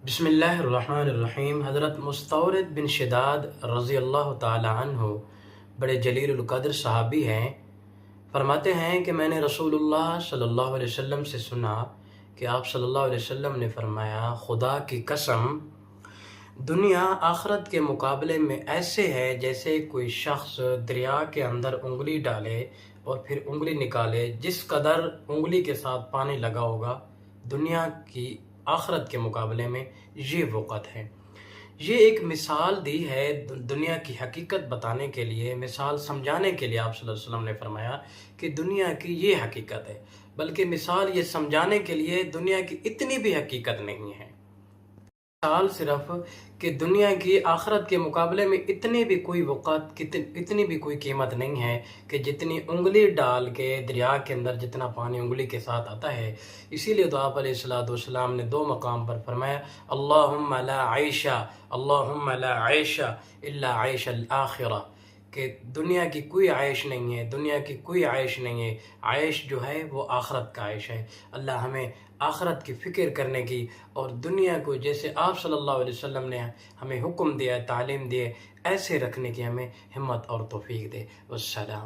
بسم اللہ الرحمن الرحیم۔ حضرت مستورد بن شداد رضی اللہ تعالی عنہ بڑے جلیل القدر صحابی ہیں۔ فرماتے ہیں کہ میں نے رسول اللہ صلی اللہ علیہ وسلم سے سنا کہ آپ صلی اللہ علیہ وسلم نے فرمایا، خدا کی قسم دنیا آخرت کے مقابلے میں ایسے ہے جیسے کوئی شخص دریا کے اندر انگلی ڈالے اور پھر انگلی نکالے، جس قدر انگلی کے ساتھ پانی لگا ہوگا دنیا کی آخرت کے مقابلے میں یہ وقت ہے۔ یہ ایک مثال دی ہے دنیا کی حقیقت بتانے کے لیے، مثال سمجھانے کے لیے آپ صلی اللہ علیہ وسلم نے فرمایا کہ دنیا کی یہ حقیقت ہے، بلکہ مثال یہ سمجھانے کے لیے دنیا کی اتنی بھی حقیقت نہیں ہے۔ مثال صرف کہ دنیا کی آخرت کے مقابلے میں اتنی بھی کوئی وقت، اتنی بھی کوئی قیمت نہیں ہے کہ جتنی انگلی ڈال کے دریا کے اندر جتنا پانی انگلی کے ساتھ آتا ہے۔ اسی لیے تو آپ علیہ السلام نے دو مقام پر فرمایا، اللہم لا عیشہ، اللہم لا عیشہ الا عیش الآخرہ، کہ دنیا کی کوئی عیش نہیں ہے، دنیا کی کوئی عیش نہیں ہے، عیش جو ہے وہ آخرت کا عیش ہے۔ اللہ ہمیں آخرت کی فکر کرنے کی اور دنیا کو جیسے آپ صلی اللہ علیہ وسلم نے ہمیں حکم دیا، تعلیم دیے، ایسے رکھنے کی ہمیں ہمت اور توفیق دے۔ والسلام۔